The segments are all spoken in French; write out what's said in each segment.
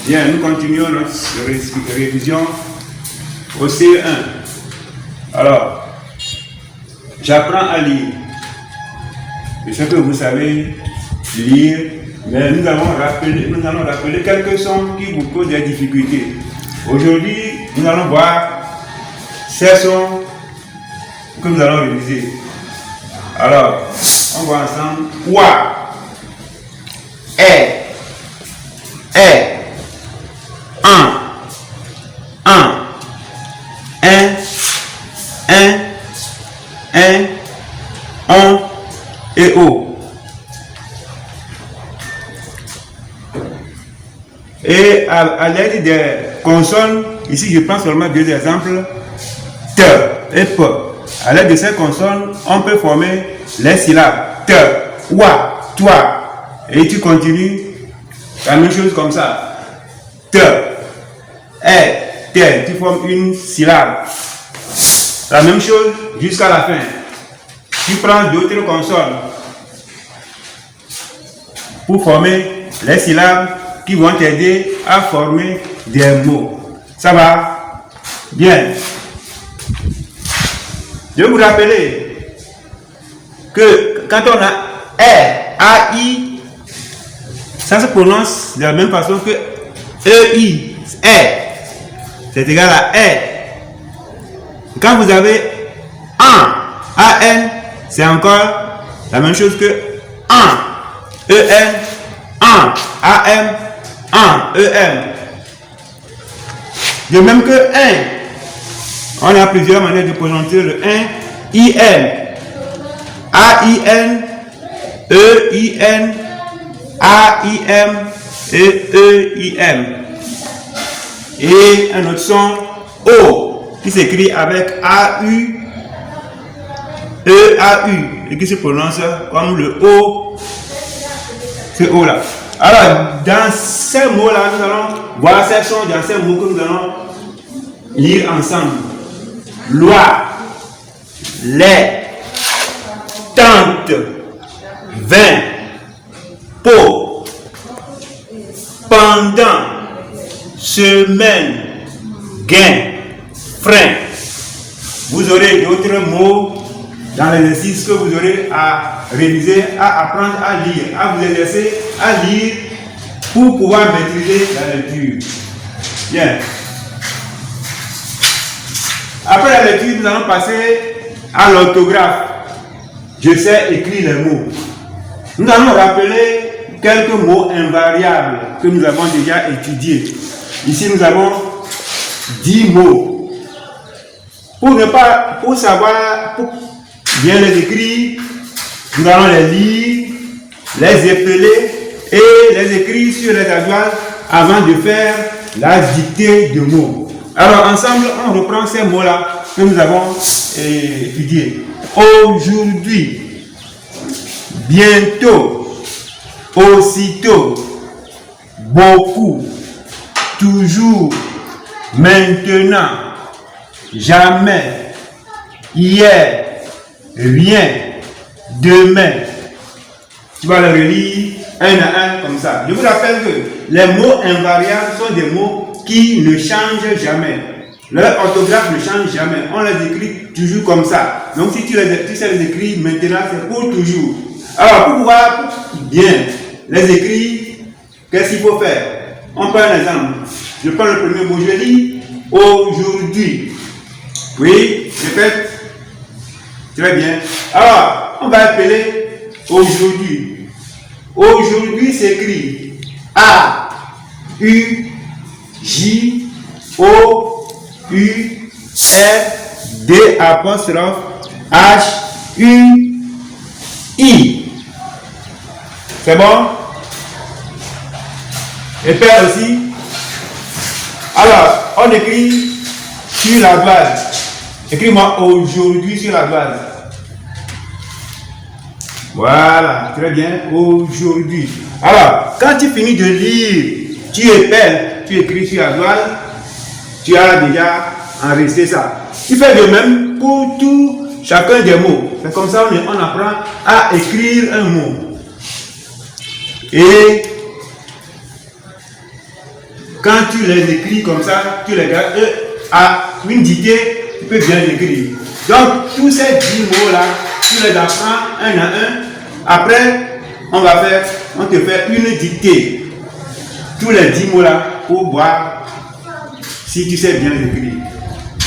Bien, nous continuons notre révision au C1. Alors, j'apprends à lire. Je sais que vous savez lire, mais nous allons rappeler quelques sons qui vous posent des difficultés. Aujourd'hui, nous allons voir ces sons que nous allons réviser. Alors, on va ensemble. Wa, on et o. Et à l'aide des consonnes, ici je prends seulement deux exemples, te et p. À l'aide de ces consonnes, on peut former les syllabes te, wa, toi. Et tu continues la même chose comme ça. Te, te, tu formes une syllabe. La même chose jusqu'à la fin. Tu prends d'autres consonnes pour former les syllabes qui vont t'aider à former des mots. Ça va? Bien. Je vais vous rappeler que quand on a R, A-I, ça se prononce de la même façon que E-I, R. C'est égal à R. Quand vous avez AN, A-N, c'est encore la même chose que AN, E-N, AN, A-M, AN, E-M. De même que un, on a plusieurs manières de prononcer le un, I-N, A-I-N, E-I-N, A-I-M et E-I-M. Et un autre son, O, qui s'écrit avec A-U, E-A-U, et qui se prononce comme le O, ce O là. Alors, dans ces mots-là, nous allons voir ces sons dans ces mots que nous allons lire ensemble. Loi, lait, tente, vin, pot, pendant, semaine, gain, frein. Vous aurez d'autres mots dans l'exercice que vous aurez à réviser, à apprendre à lire, à vous exercer à lire pour pouvoir maîtriser la lecture. Bien. Après la lecture, nous allons passer à l'orthographe. Je sais écrire les mots. Nous allons rappeler quelques mots invariables que nous avons déjà étudiés. Ici, nous avons 10 mots. Pour savoir, pour bien les écrire, nous allons les lire, les épeler et les écrire sur les ardoises avant de faire la dictée de mots. Alors ensemble, on reprend ces mots-là que nous avons étudiés. Aujourd'hui, bientôt, aussitôt, beaucoup, toujours, maintenant, jamais, hier, rien, demain. Tu vas le relire un à un comme ça. Je vous rappelle que les mots invariables sont des mots qui ne changent jamais. Leur orthographe ne change jamais. On les écrit toujours comme ça. Donc si tu sais les écrire maintenant, c'est pour toujours. Alors pour pouvoir bien les écrire, qu'est-ce qu'il faut faire? On prend un exemple. Je prends le premier mot, je lis aujourd'hui. Oui, répète. Très bien. Alors, on va appeler aujourd'hui. Aujourd'hui s'écrit A, U, J, O, U, R, D, apostrophe, H, U, I. C'est bon? Et Père aussi. Alors, on écrit sur la base. Écris-moi aujourd'hui sur la base. Voilà, très bien, aujourd'hui. Alors, quand tu finis de lire, tu épelles, tu écris sur la toile, tu as déjà enregistré ça. Tu fais de même pour tout, chacun des mots. C'est comme ça qu'on apprend à écrire un mot. Et quand tu les écris comme ça, tu les gardes à une dictée, tu peux bien l'écrire. Donc, tous ces 10 mots-là, tu les apprends un à un. Après, on te fait une dictée. Tous les 10 mots-là pour voir si tu sais bien écrire.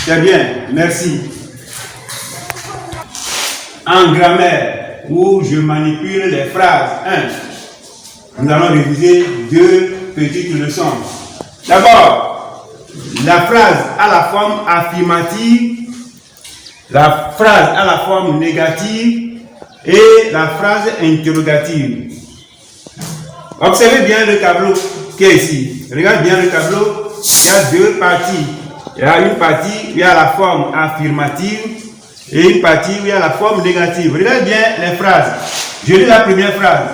C'est bien, merci. En grammaire, où je manipule les phrases. 1. Nous allons réviser 2 petites leçons. D'abord, la phrase à la forme affirmative, la phrase à la forme négative et la phrase interrogative. Observez bien le tableau qui est ici. Regarde bien le tableau. Il y a 2 parties. Il y a une partie où il y a la forme affirmative et une partie où il y a la forme négative. Regarde bien les phrases. Je lis la première phrase.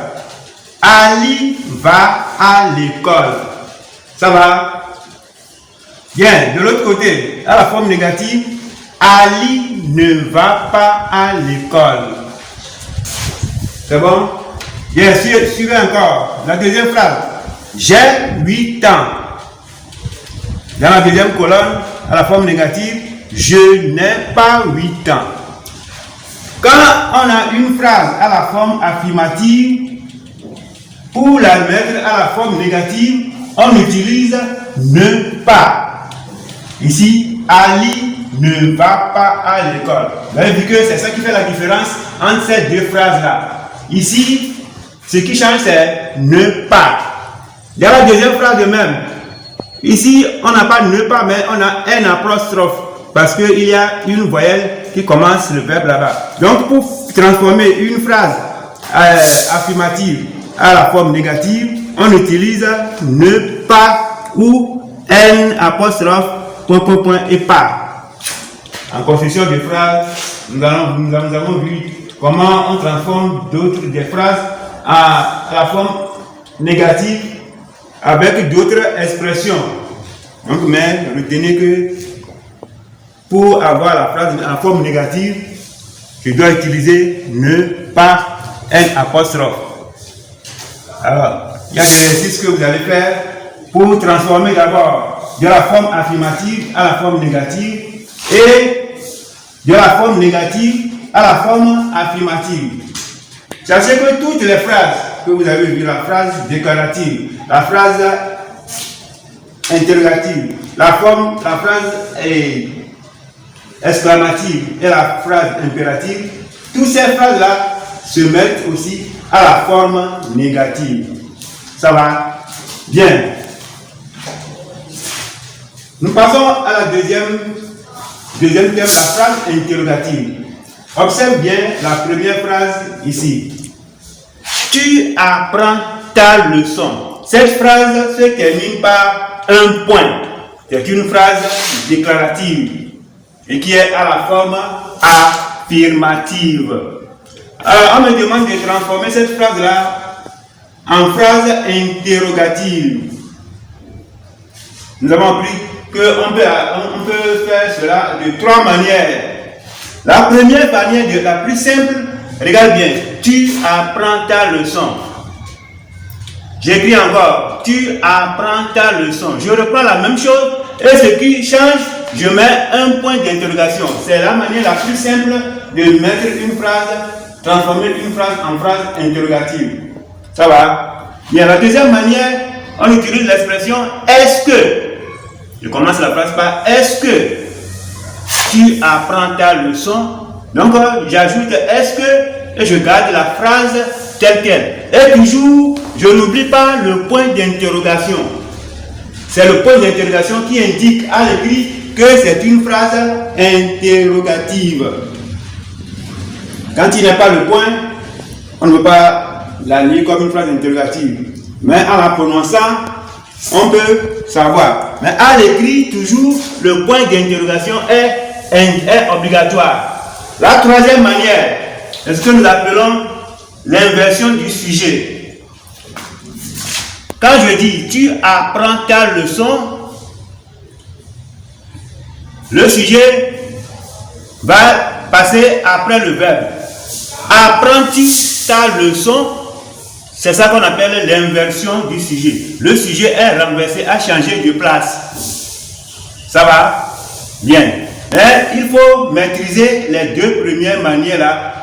Ali va à l'école. Ça va? Bien. De l'autre côté, à la forme négative, Ali ne va pas à l'école. C'est bon? Bien, suivez encore. La deuxième phrase. J'ai 8 ans. Dans la deuxième colonne, à la forme négative, je n'ai pas 8 ans. Quand on a une phrase à la forme affirmative, pour la mettre à la forme négative, on utilise ne pas. Ici, Ali ne va pas à l'école. Vous avez vu que c'est ça qui fait la différence entre ces 2 phrases-là. Ici, ce qui change, c'est ne pas. Dans la deuxième phrase de même, ici, on n'a pas ne pas, mais on a un apostrophe. Parce qu'il y a une voyelle qui commence le verbe là-bas. Donc, pour transformer une phrase affirmative à la forme négative, on utilise ne pas ou un apostrophe, point et pas. En construction de phrases, nous avons vu comment on transforme des phrases à la forme négative avec d'autres expressions. Donc, mais retenez que pour avoir la phrase en forme négative, je dois utiliser ne pas un apostrophe. Alors, il y a des exercices que vous allez faire pour transformer d'abord de la forme affirmative à la forme négative et de la forme négative à la forme affirmative. Sachez que toutes les phrases que vous avez vues, la phrase déclarative, la phrase interrogative, la phrase exclamative et la phrase impérative, toutes ces phrases-là se mettent aussi à la forme négative. Ça va? Bien. Nous passons à la deuxième thème, la phrase interrogative. Observe bien la première phrase ici. Tu apprends ta leçon. Cette phrase se termine par un point. C'est une phrase déclarative et qui est à la forme affirmative. Alors, on me demande de transformer cette phrase-là en phrase interrogative. Nous avons appris qu'on peut faire cela de 3 manières. La première manière, la plus simple, regarde bien, tu apprends ta leçon. J'écris encore, tu apprends ta leçon. Je reprends la même chose et ce qui change, je mets un point d'interrogation. C'est la manière la plus simple de mettre une phrase, transformer une phrase en phrase interrogative. Ça va? Bien, la deuxième manière, on utilise l'expression est-ce que. Je commence la phrase par est-ce que tu apprends ta leçon. Donc, j'ajoute est-ce que et je garde la phrase telle qu'elle. Et toujours, je n'oublie pas le point d'interrogation. C'est le point d'interrogation qui indique à l'écrit que c'est une phrase interrogative. Quand il n'y a pas le point, on ne peut pas la lire comme une phrase interrogative. Mais en la prononçant, on peut savoir. Mais à l'écrit, toujours, le point d'interrogation est obligatoire. La troisième manière, c'est ce que nous appelons l'inversion du sujet. Quand je dis tu apprends ta leçon, le sujet va passer après le verbe. Apprends-tu ta leçon? C'est ça qu'on appelle l'inversion du sujet. Le sujet est renversé, a changé de place. Ça va? Bien. Mais il faut maîtriser les deux premières manières là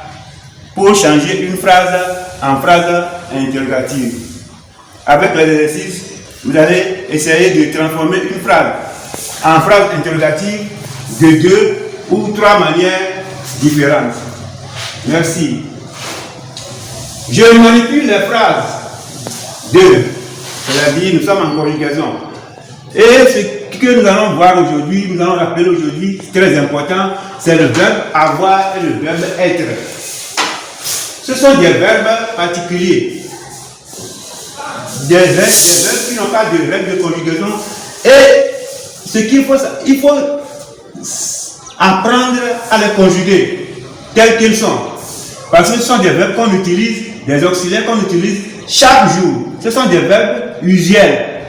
pour changer une phrase en phrase interrogative. Avec l'exercice, vous allez essayer de transformer une phrase en phrase interrogative de 2 ou 3 manières différentes. Merci. Je manipule les phrases de, c'est-à-dire nous sommes en conjugaison. Et ce que nous allons voir aujourd'hui, nous allons rappeler aujourd'hui, très important, c'est le verbe avoir et le verbe être. Ce sont des verbes particuliers. Des verbes qui n'ont pas de règle de conjugaison. Et ce qu'il faut, il faut apprendre à les conjuguer tels qu'ils sont. Parce que ce sont des verbes qu'on utilise, des auxiliaires qu'on utilise chaque jour. Ce sont des verbes usuels.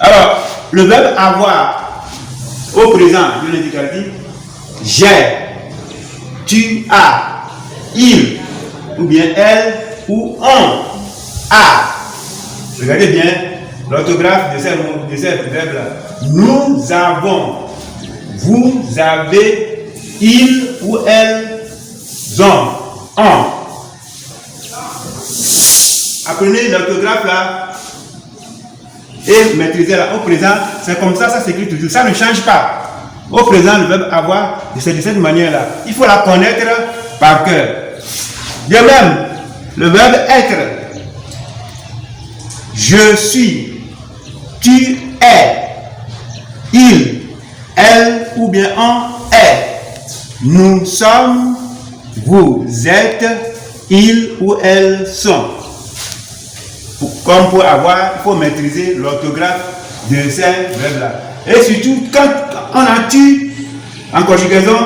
Alors, le verbe avoir, au présent, je l'indicatif, j'ai, tu as, il, ou bien elle, ou on a. Regardez bien l'orthographe de ces verbes-là. Nous avons, vous avez, il ou elle, ont, on. Apprenez l'orthographe là et maîtrisez-la. Au présent, c'est comme ça, ça s'écrit toujours. Ça ne change pas. Au présent, le verbe avoir, c'est de cette manière-là. Il faut la connaître par cœur. De même, le verbe être. Je suis, tu es, il, elle ou bien on est. Nous sommes, vous êtes, ils ou elles sont. Comme pour avoir, il faut maîtriser l'orthographe de ces verbes-là. Et surtout, quand on a tu en conjugaison,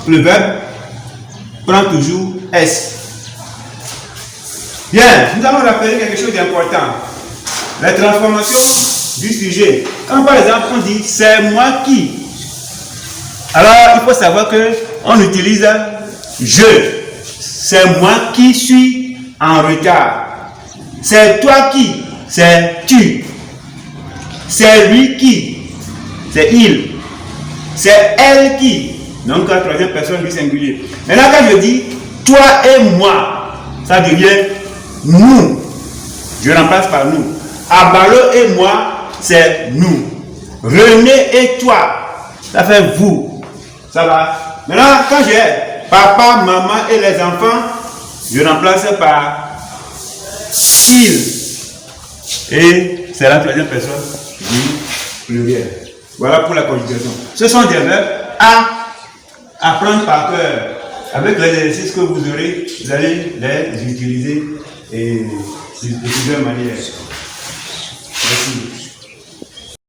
le verbe prend toujours S. Bien, nous allons rappeler quelque chose d'important. La transformation du sujet. Quand par exemple on dit c'est moi qui, alors il faut savoir que on utilise je. C'est moi qui suis en retard. C'est toi qui, c'est tu. C'est lui qui, c'est il. C'est elle qui. Donc la troisième personne du singulier. Maintenant quand je dis toi et moi, ça devient nous. Je remplace par nous. Abalo et moi, c'est nous. René et toi, ça fait vous. Ça va. Maintenant, quand j'ai papa, maman et les enfants, je remplace par il. Et c'est la troisième personne du pluriel. Voilà pour la conjugation. Ce sont des verbes à apprendre par cœur. Avec les exercices que vous aurez, vous allez les utiliser et de plusieurs manières. Merci.